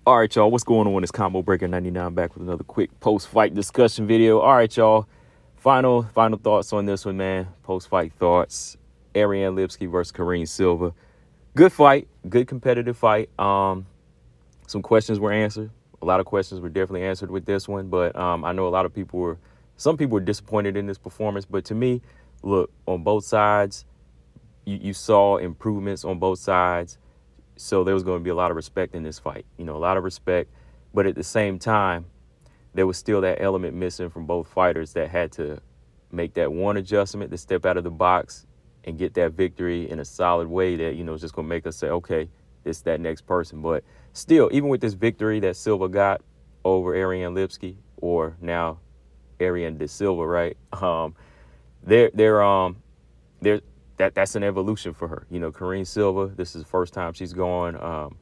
All right, y'all, what's going on? It's Combo Breaker 99 back with another quick post-fight discussion video. All right, y'all, final thoughts on this one, man. Post-fight thoughts. Ariane Lipski versus Karine Silva. Good fight, good competitive fight. Some questions were answered. A lot of questions were definitely answered with this one, but I know some people were disappointed in this performance. But to me, look, on both sides, you saw improvements on both sides. So there was going to be a lot of respect in this fight, a lot of respect. But at the same time, there was still that element missing from both fighters that had to make that one adjustment to step out of the box and get that victory in a solid way that, is just going to make us say, okay, it's that next person. But still, even with this victory that Silva got over Ariane Lipski, or now Ariane de Silva, right? That's an evolution for her. Karine Silva, this is the first time she's gone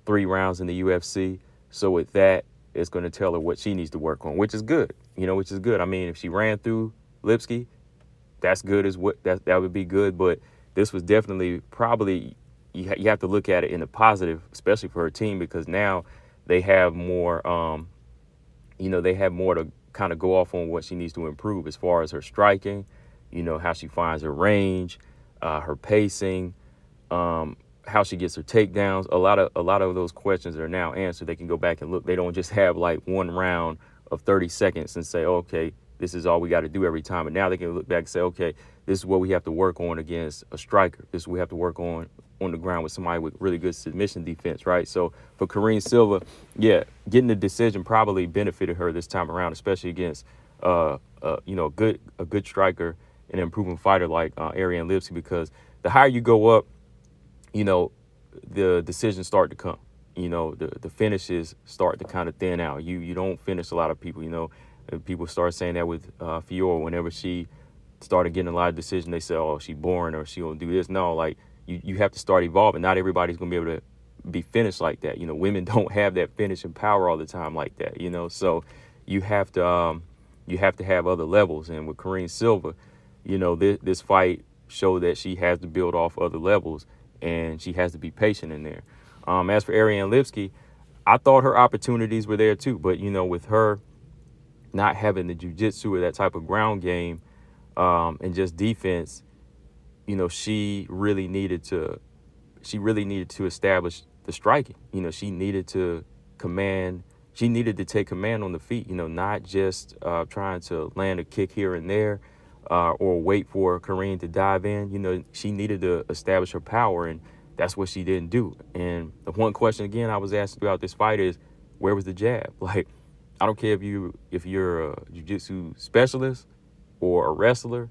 3 rounds in the UFC. So with that, it's going to tell her what she needs to work on, which is good, which is good. I mean, if she ran through Lipski, that's good that would be good. But this was definitely probably, you have to look at it in a positive, especially for her team, because now they have more, they have more to kind of go off on what she needs to improve as far as her striking, how she finds her range, her pacing, how she gets her takedowns. A lot of those questions are now answered. They can go back and look. They don't just have like one round of 30 seconds and say, okay, this is all we got to do every time. But now they can look back and say, okay, this is what we have to work on against a striker. This is what we have to work on the ground with somebody with really good submission defense, right? So for Karine Silva, yeah, getting the decision probably benefited her this time around, especially against a good striker, an improving fighter like Ariane Lipski, because the higher you go up, the decisions start to come. The finishes start to kind of thin out. You don't finish a lot of people. People start saying that with Fiora. Whenever she started getting a lot of decisions, they say, oh, she's boring or she won't do this. No, like you have to start evolving. Not everybody's going to be able to be finished like that. Women don't have that finishing power all the time like that, So you have to have other levels. And with Karine Silva, this fight showed that she has to build off other levels and she has to be patient in there. As for Ariane Lipski, I thought her opportunities were there too. But, with her not having the jiu-jitsu or that type of ground game and just defense, she really needed to establish the striking. She needed to take command on the feet, not just trying to land a kick here and there or wait for Karine to dive in. She needed to establish her power, and that's what she didn't do. And the one question, again, I was asked throughout this fight is, where was the jab? Like, I don't care if you're a jiu-jitsu specialist or a wrestler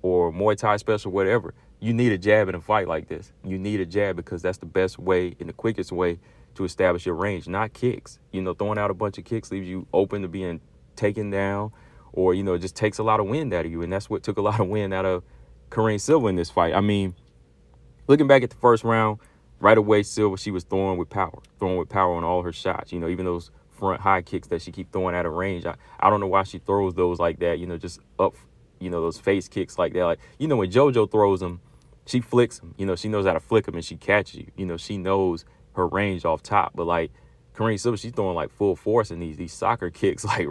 or Muay Thai special, whatever. You need a jab in a fight like this. You need a jab because that's the best way and the quickest way to establish your range, not kicks. Throwing out a bunch of kicks leaves you open to being taken down, or, it just takes a lot of wind out of you. And that's what took a lot of wind out of Karine Silva in this fight. I mean, looking back at the first round, right away, Silva, she was throwing with power on all her shots. Even those front high kicks that she keep throwing out of range. I don't know why she throws those like that, just up, those face kicks like that. Like, when JoJo throws them, she flicks them. She knows how to flick them and she catches you. She knows her range off top. But like Karine Silva, she's throwing like full force in these soccer kicks, like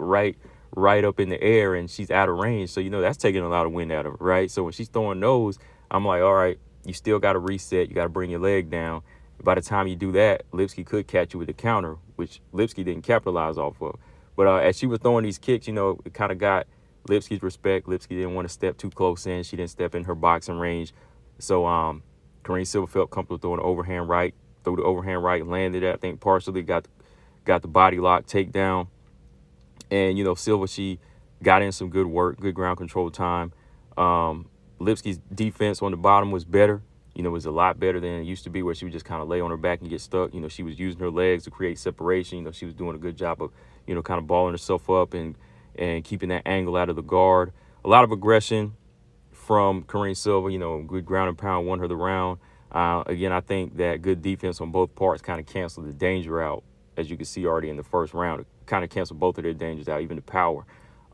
right up in the air, and she's out of range. So, that's taking a lot of wind out of her, right? So when she's throwing those, I'm like, all right, you still got to reset. You got to bring your leg down. By the time you do that, Lipski could catch you with a counter, which Lipski didn't capitalize off of. But as she was throwing these kicks, it kind of got Lipski's respect. Lipski didn't want to step too close in. She didn't step in her boxing range. So Karine Silva felt comfortable throwing the overhand right, threw the overhand right, landed it, I think partially, got the body lock takedown. And, Silva, she got in some good work, good ground control time. Lipski's defense on the bottom was better. Was a lot better than it used to be, where she would just kind of lay on her back and get stuck. She was using her legs to create separation. She was doing a good job of, kind of balling herself up and keeping that angle out of the guard. A lot of aggression from Karine Silva, good ground and pound, won her the round. Again, I think that good defense on both parts kind of canceled the danger out, as you can see already in the first round. It kind of canceled both of their dangers out, even the power.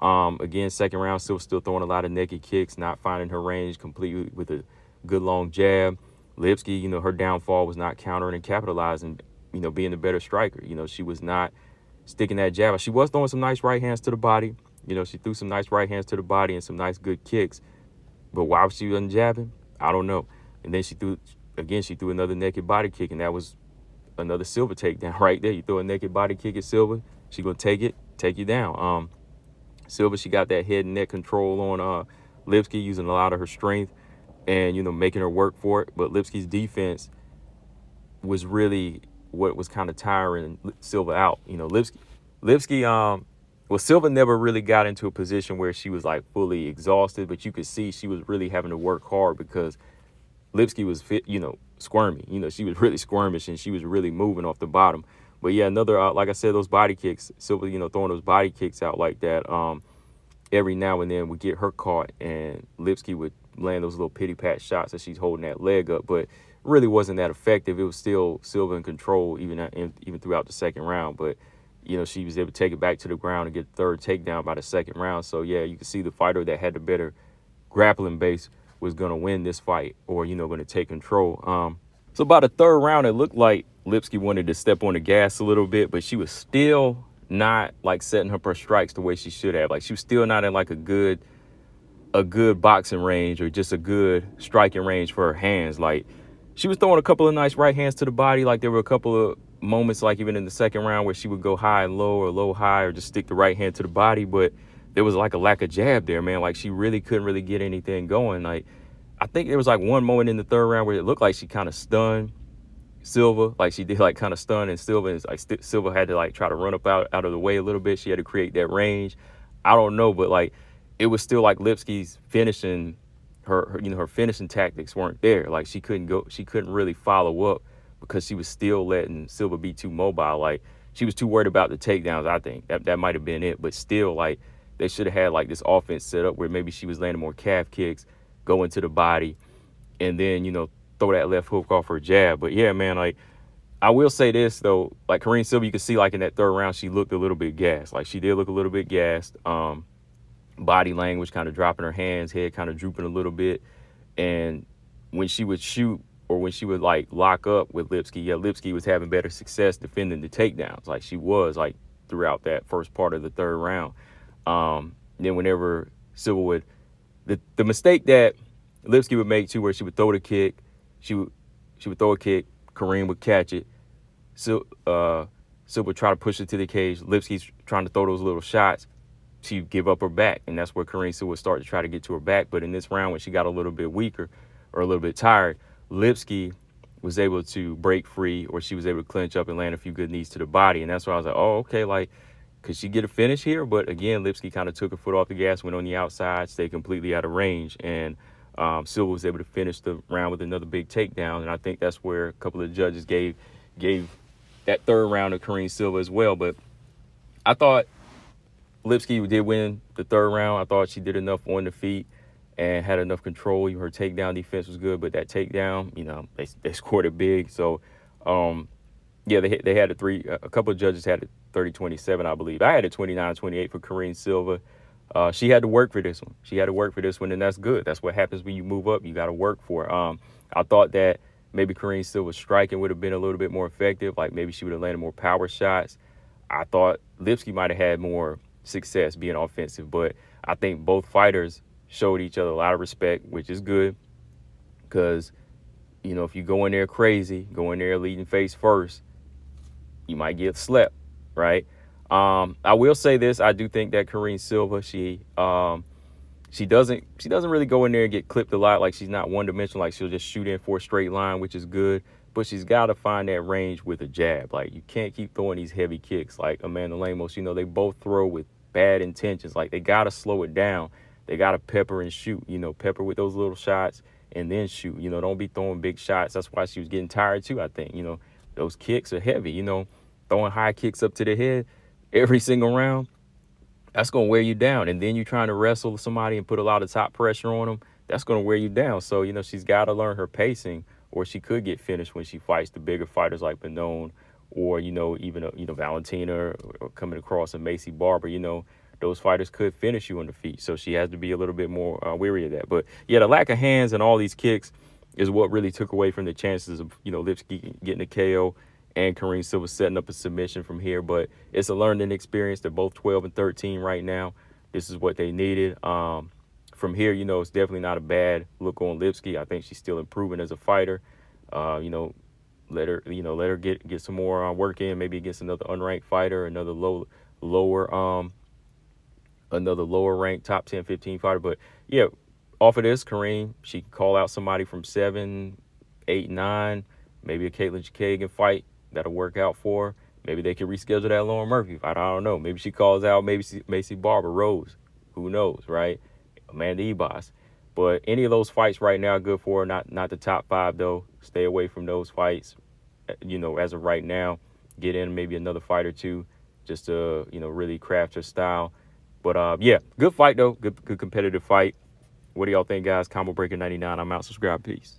Again, second round, still throwing a lot of naked kicks, not finding her range completely with a good long jab. Lipski, her downfall was not countering and capitalizing, being the better striker. She was not sticking that jab. She was throwing some nice right hands to the body. She threw some nice right hands to the body and some nice good kicks. But why she wasn't jabbing, I don't know. And then she threw another naked body kick, and that was another Silva takedown right there. You throw a naked body kick at Silva, she gonna take you down. Silva, she got that head and neck control on Lipski, using a lot of her strength and making her work for it. But Lipski's defense was really what was kind of tiring Silva out. Lipski, well, Silva never really got into a position where she was like fully exhausted, but you could see she was really having to work hard because Lipski was squirmy. She was really squirmish and she was really moving off the bottom. But yeah, another, like I said, those body kicks, Silva, throwing those body kicks out like that, every now and then would get her caught, and Lipski would land those little pity pat shots as she's holding that leg up, but really wasn't that effective. It was still Silva in control even throughout the second round. But she was able to take it back to the ground and get the third takedown by the second round. So yeah, you can see the fighter that had the better grappling base was going to win this fight, or going to take control. So by the third round, it looked like Lipski wanted to step on the gas a little bit, but she was still not like setting up her strikes the way she should have. Like, she was still not in like a good boxing range or just a good striking range for her hands. Like, she was throwing a couple of nice right hands to the body. Like, there were a couple of moments, like even in the second round, where she would go high and low or low high or just stick the right hand to the body. But there was like a lack of jab there, man. Like, she really couldn't really get anything going. Like, I think there was like one moment in the third round where it looked like she kind of stunned Silva. Like, she did like kind of stun, and Silva is like Silva had to like try to run up out of the way a little bit. She had to create that range. I don't know, but like it was still like Lipski's finishing her finishing tactics weren't there. Like, she couldn't really follow up because she was still letting Silva be too mobile. Like, she was too worried about the takedowns. I think that might have been it. But still, like, they should have had like this offense set up where maybe she was landing more calf kicks, go into the body, and then throw that left hook off her jab. But yeah, man, like, I will say this though, like Karine Silva, you could see like in that third round, she looked a little bit gassed. Like, she did look a little bit gassed. Body language kind of dropping her hands, head kind of drooping a little bit. And when she would shoot or when she would like lock up with Lipski, yeah, Lipski was having better success defending the takedowns. Like, she was like throughout that first part of the third round. Then whenever Silva would, the mistake that Lipski would make too, where she would throw the kick, she would throw a kick, Karine would catch it. Silva would try to push it to the cage. Lipski's trying to throw those little shots. She'd give up her back, and that's where Karine Silva would start to try to get to her back. But in this round, when she got a little bit weaker or a little bit tired, Lipski was able to break free, or she was able to clinch up and land a few good knees to the body. And that's why I was like, oh, okay, like, could she get a finish here? But again, Lipski kind of took her foot off the gas, went on the outside, stayed completely out of range. And Silva was able to finish the round with another big takedown. And I think that's where a couple of judges gave that third round to Karine Silva as well. But I thought Lipski did win the third round. I thought she did enough on the feet and had enough control. Her takedown defense was good, but that takedown, they scored it big. So, yeah, they had a couple of judges had it 30-27, I believe. I had it 29-28 for Karine Silva. She had to work for this one. And that's good. That's what happens when you move up. You got to work for it. I thought that maybe Karine Silva's striking would have been a little bit more effective. Like, maybe she would have landed more power shots. I thought Lipski might have had more success being offensive, but I think both fighters showed each other a lot of respect, which is good, because if you go in there crazy, go in there leading face first, you might get slept, right? I will say this: I do think that Karine Silva, she doesn't really go in there and get clipped a lot. Like, she's not one dimensional. Like, she'll just shoot in for a straight line, which is good. But she's got to find that range with a jab. Like, you can't keep throwing these heavy kicks. Like Amanda Lemos, they both throw with bad intentions. Like, they got to slow it down. They got to pepper and shoot, pepper with those little shots and then shoot. Don't be throwing big shots. That's why she was getting tired too, I think. Those kicks are heavy, throwing high kicks up to the head every single round. That's going to wear you down. And then you're trying to wrestle somebody and put a lot of top pressure on them. That's going to wear you down. So, she's got to learn her pacing, or she could get finished when she fights the bigger fighters like Benone, or, even, Valentina, or coming across a Macy Barber. Those fighters could finish you on the feet. So she has to be a little bit more wary of that. But yeah, the lack of hands and all these kicks is what really took away from the chances of, Lipski getting a KO and Karine Silva setting up a submission from here. But it's a learning experience. They're both 12 and 13 right now. This is what they needed. From here, it's definitely not a bad look on Lipski. I think she's still improving as a fighter. Let her get some more work in, maybe against another unranked fighter, another lower ranked top 10, 15 fighter. But yeah, off of this, Karine, she can call out somebody from 7, 8, 9, maybe a Caitlin Chikagan fight that'll work out for her. Maybe they can reschedule that Lauren Murphy fight. I don't know. Maybe she calls out Macy Barber, Rose. Who knows, right? Amanda Ebas. But any of those fights right now are good for her. Not the top 5, though. Stay away from those fights, as of right now. Get in maybe another fight or two just to, really craft her style. But, yeah, good fight, though. Good competitive fight. What do y'all think, guys? Combo Breaker 99. I'm out. Subscribe. Peace.